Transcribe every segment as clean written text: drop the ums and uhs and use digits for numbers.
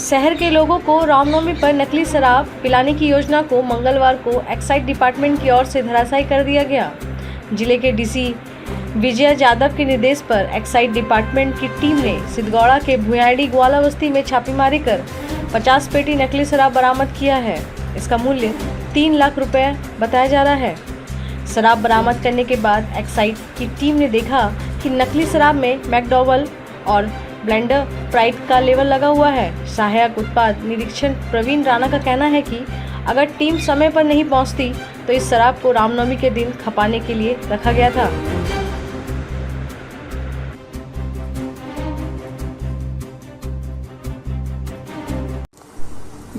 शहर के लोगों को रामनवमी पर नकली शराब पिलाने की योजना को मंगलवार को एक्साइज डिपार्टमेंट की ओर से धराशायी कर दिया गया। जिले के डीसी विजय यादव के निर्देश पर एक्साइज डिपार्टमेंट की टीम ने सिद्धगौड़ा के भुयाड़ी ग्वाला बस्ती में छापेमारी कर 50 पेटी नकली शराब बरामद किया है। इसका मूल्य 3 लाख रुपए बताया जा रहा है। शराब बरामद करने के बाद एक्साइज की टीम ने देखा कि नकली शराब में मैकडॉवल और ब्लेंडर प्राइड का लेबल लगा हुआ है। सहायक उत्पाद निरीक्षण प्रवीण राणा का कहना है कि अगर टीम समय पर नहीं पहुंचती तो इस शराब को रामनवमी के दिन खपाने के लिए रखा गया था।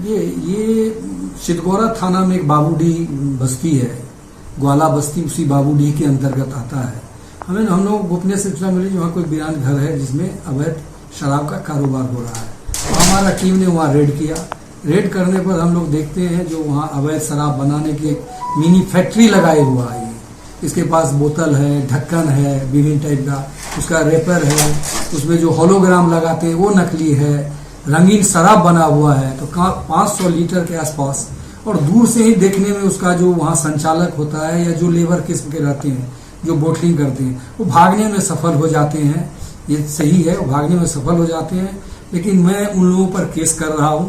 ये सिद्धगौड़ा थाना में एक बाबूडी बस्ती है, ग्वाला बस्ती उसी बाबूडी के अंतर्गत आता है। हम लोग गोपनीय सूचना मिली वहाँ कोई वीरान घर है जिसमें अवैध शराब का कारोबार हो रहा है। तो हमारा टीम ने वहाँ रेड किया। रेड करने पर हम लोग देखते हैं जो वहाँ अवैध शराब बनाने की एक मिनी फैक्ट्री लगाए हुआ है। इसके पास बोतल है, ढक्कन है विभिन्न टाइप का, उसका रेपर है, उसमें जो होलोग्राम लगाते हैं वो नकली है, रंगीन शराब बना हुआ है। तो 500 लीटर के आसपास, और दूर से ही देखने में उसका जो वहाँ संचालक होता है या जो लेबर किस्म के रहते हैं जो बोटलिंग करते हैं वो भागने में सफल हो जाते हैं। ये सही है, वो भागने में सफल हो जाते हैं, लेकिन मैं उन लोगों पर केस कर रहा हूँ।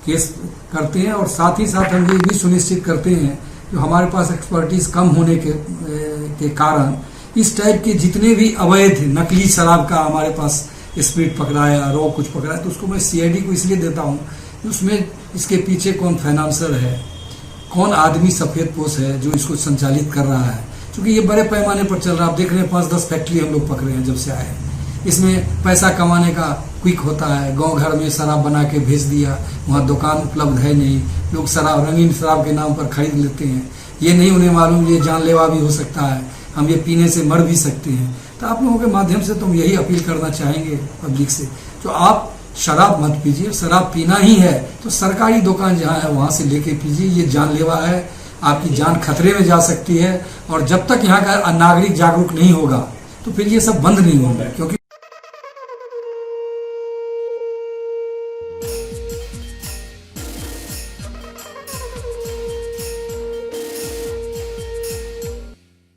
केस करते हैं और साथ ही साथ हम ये भी सुनिश्चित करते हैं जो हमारे पास एक्सपर्टीज कम होने के कारण इस टाइप के जितने भी अवैध नकली शराब का हमारे पास स्पीड पकड़ा है, रॉ कुछ पकड़ा है, तो उसको मैं सीआईडी को इसलिए देता हूँ कि उसमें इसके पीछे कौन फाइनेंसर है, कौन आदमी सफेद पोश है जो इसको संचालित कर रहा है। क्योंकि ये बड़े पैमाने पर चल रहा है। आप देख रहे हैं 5-10 फैक्ट्री हम लोग पकड़े हैं जब से आए। इसमें पैसा कमाने का क्विक होता है। गांव घर में शराब बना के भेज दिया, वहाँ दुकान उपलब्ध है नहीं, लोग शराब रंगीन शराब के नाम पर खरीद लेते हैं। ये नहीं उन्हें मालूम ये जानलेवा भी हो सकता है, हम ये पीने से मर भी सकते हैं। तो आप लोगों के माध्यम से तुम यही अपील करना चाहेंगे पब्लिक से, जो आप शराब मत पीजिए। शराब पीना ही है तो सरकारी दुकान जहाँ है वहाँ से लेके पीजिए। ये जानलेवा है, आपकी जान खतरे में जा सकती है। और जब तक यहाँ का नागरिक जागरूक नहीं होगा तो फिर ये सब बंद नहीं होगा, क्योंकि